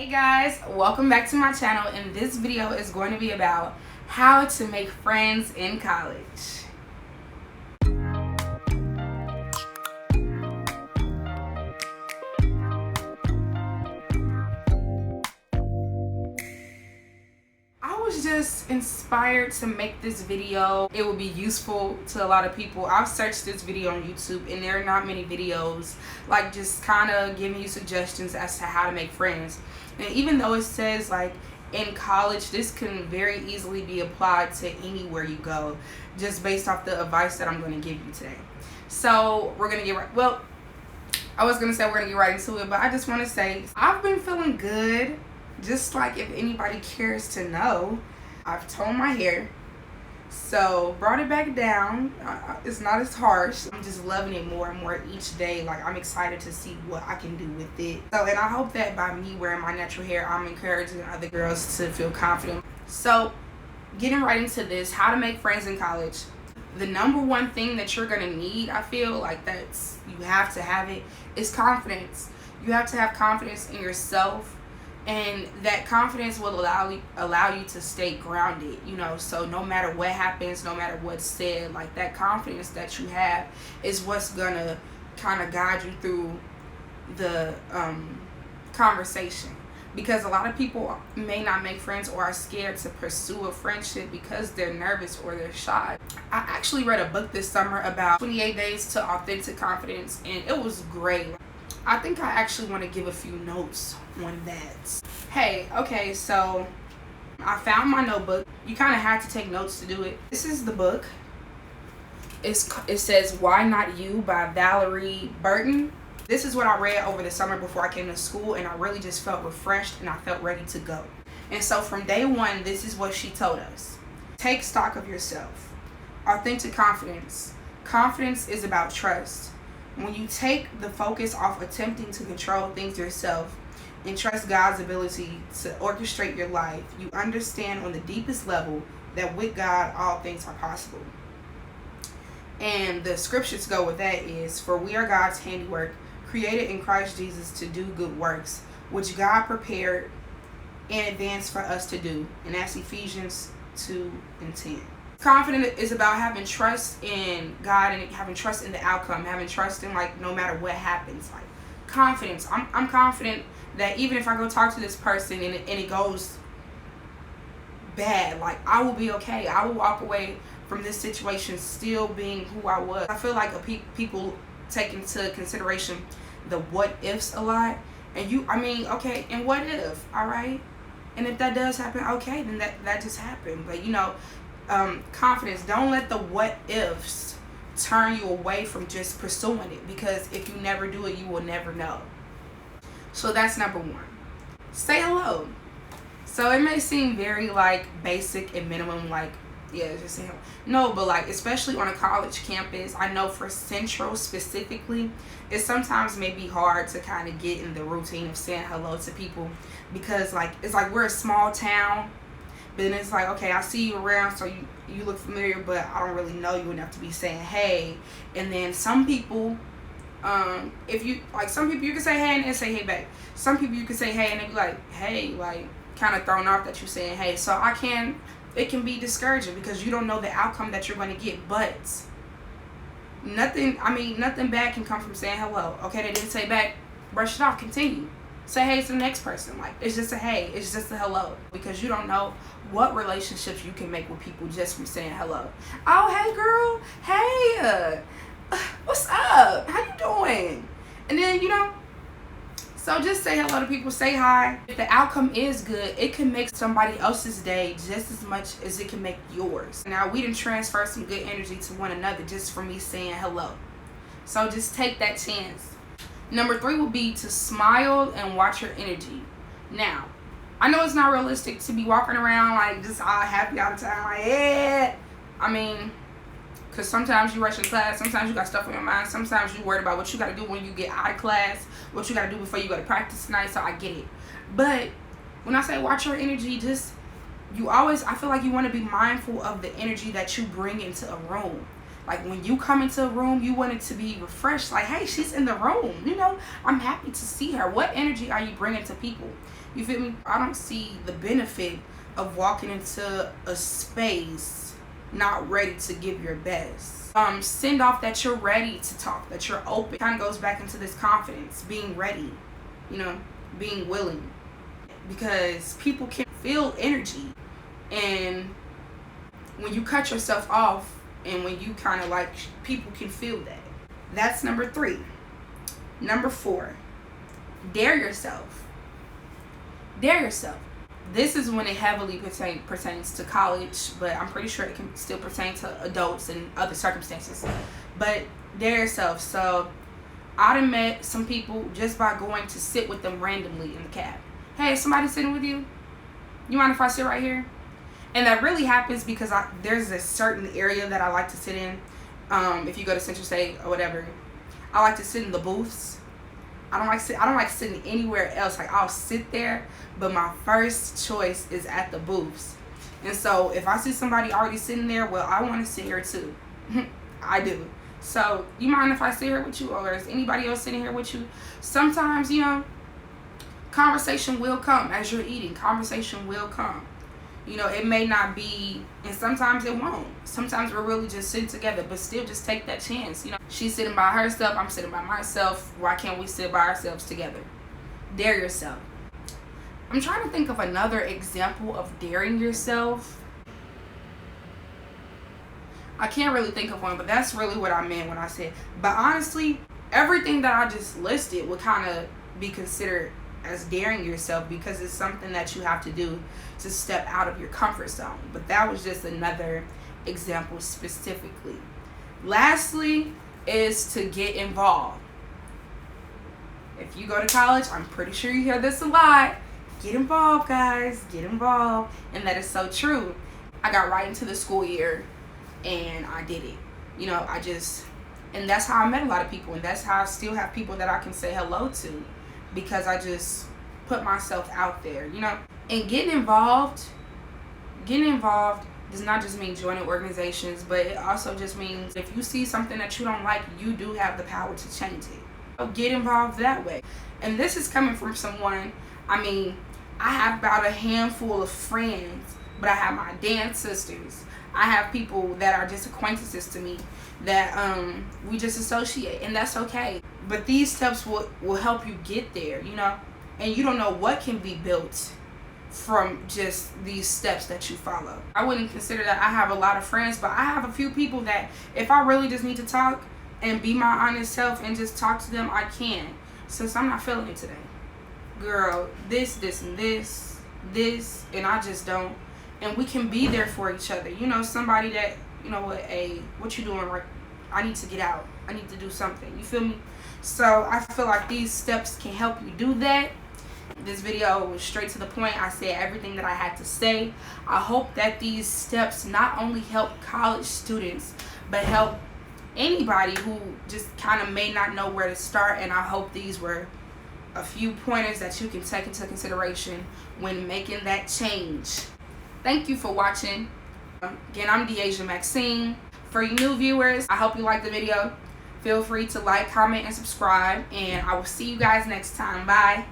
Hey guys, welcome back to my channel, and this video is going to be about how to make friends in college. I was just inspired to make this video. It will be useful to a lot of people. I've searched this video on YouTube and there are not many videos like just kind of giving you suggestions as to how to make friends. And even though it says like in college, this can very easily be applied to anywhere you go, just based off the advice that I'm going to give you today. So we're going to get right, well, I was going to say we're going to get right into it, but I just want to say I've been feeling good. Just like if anybody cares to know, I've toned my hair, so brought it back down. It's not as harsh. I'm just loving it more and more each day. Like, I'm excited to see what I can do with it. So, and I hope that by me wearing my natural hair, I'm encouraging other girls to feel confident. So getting right into this, how to make friends in college. The number one thing that you're gonna need, I feel like you have to have it, is confidence. You have to have confidence in yourself. And that confidence will allow you to stay grounded, you know. So no matter what happens, no matter what's said, like that confidence that you have is what's gonna kind of guide you through the conversation. Because a lot of people may not make friends or are scared to pursue a friendship because they're nervous or they're shy. I actually read a book this summer about 28 Days to Authentic Confidence, and it was great. I think I actually want to give a few notes on that. Hey, okay, so I found my notebook. You kind of had to take notes to do it. This is the book. It says Why Not You by Valerie Burton. This is what I read over the summer before I came to school, and I really just felt refreshed and I felt ready to go. And so from day one, this is what she told us. Take stock of yourself. Authentic confidence. Confidence is about trust. When you take the focus off attempting to control things yourself and trust God's ability to orchestrate your life, you understand on the deepest level that with God, all things are possible. And the scripture to go with that is, for we are God's handiwork, created in Christ Jesus to do good works, which God prepared in advance for us to do. And that's Ephesians 2:10. Confident is about having trust in God and having trust in the outcome, having trust in, like, no matter what happens. Like, confidence. I'm confident that even if I go talk to this person and it goes bad, like, I will be okay. I will walk away from this situation still being who I was. I feel like people take into consideration the what ifs a lot. And okay, and what if, all right? And if that does happen, okay, then that just happened. But, you know, confidence, don't let the what ifs turn you away from just pursuing it, because if you never do it, you will never know. So that's number one. Say hello. So it may seem very like basic and minimum, like, yeah, just say hello. No, but like, especially on a college campus, I know for Central specifically, it sometimes may be hard to kind of get in the routine of saying hello to people, because like it's like we're a small town. But then it's like, okay, I see you around, so you look familiar, but I don't really know you enough to be saying hey. And then some people, some people you can say hey and then say hey back. Some people you can say hey and they be like, hey, like kind of thrown off that you're saying hey. So it can be discouraging because you don't know the outcome that you're going to get. But nothing bad can come from saying hello. Okay, they didn't say back, brush it off, continue. Say hey to the next person. Like, it's just a hey, it's just a hello, because you don't know what relationships you can make with people just from saying hello. Oh, hey girl, hey, what's up? How you doing? And then, you know, so just say hello to people, say hi. If the outcome is good, it can make somebody else's day just as much as it can make yours. Now, we done transfer some good energy to one another just from me saying hello. So just take that chance. Number 3 would be to smile and watch your energy. Now, I know it's not realistic to be walking around like just all happy all the time, like, yeah. Because sometimes you rush in class, sometimes you got stuff on your mind, sometimes you worried about what you got to do when you get out of class, what you got to do before you go to practice tonight, so I get it. But when I say watch your energy, I feel like you want to be mindful of the energy that you bring into a room. Like, when you come into a room, you want it to be refreshed. Like, hey, she's in the room. You know, I'm happy to see her. What energy are you bringing to people? You feel me? I don't see the benefit of walking into a space not ready to give your best. Send off that you're ready to talk, that you're open. Kind of goes back into this confidence, being ready, being willing. Because people can feel energy. And when you cut yourself off and when you kind of like, people can feel that. That's number 3. Number 4, dare yourself. Dare yourself. This is when it heavily pertains to college, but I'm pretty sure it can still pertain to adults and other circumstances. But dare yourself. So I done met some people just by going to sit with them randomly in the cab. Hey, is somebody sitting with you? You mind if I sit right here? And that really happens because there's a certain area that I like to sit in. If you go to Central State or whatever, I like to sit in the booths. I don't like sitting anywhere else. Like, I'll sit there, but my first choice is at the booths. And so if I see somebody already sitting there, well, I want to sit here too. I do. So you mind if I sit here with you, or is anybody else sitting here with you? Sometimes, conversation will come as you're eating. Conversation will come. It may not be, and sometimes it won't. Sometimes we're really just sitting together, but still just take that chance. She's sitting by herself, I'm sitting by myself. Why can't we sit by ourselves together? Dare yourself. I'm trying to think of another example of daring yourself. I can't really think of one, but that's really what I meant when I said. But honestly, everything that I just listed would kind of be considered as daring yourself, because it's something that you have to do to step out of your comfort zone. But that was just another example specifically. Lastly is to get involved. If you go to college, I'm pretty sure you hear this a lot. Get involved, guys. Get involved. And that is so true. I got right into the school year and I did it. And that's how I met a lot of people, and that's how I still have people that I can say hello to, because I just put myself out there, And getting involved does not just mean joining organizations, but it also just means if you see something that you don't like, you do have the power to change it. So get involved that way. And this is coming from someone, I have about a handful of friends, but I have my dance sisters. I have people that are just acquaintances to me that we just associate, and that's okay. But these steps will help you get there, and you don't know what can be built from just these steps that you follow. I wouldn't consider that I have a lot of friends, but I have a few people that if I really just need to talk and be my honest self and just talk to them, I can. Since I'm not feeling it today, girl, this and this, and I just don't. And we can be there for each other. Somebody that, what you doing right? I need to get out. I need to do something. You feel me? So I feel like these steps can help you do that. This video was straight to the point. I said everything that I had to say. I hope that these steps not only help college students, but help anybody who just kind of may not know where to start. And I hope these were a few pointers that you can take into consideration when making that change. Thank you for watching. Again, I'm deajamaxineee. For you new viewers, I hope you liked the video. Feel free to like, comment, and subscribe. And I will see you guys next time. Bye.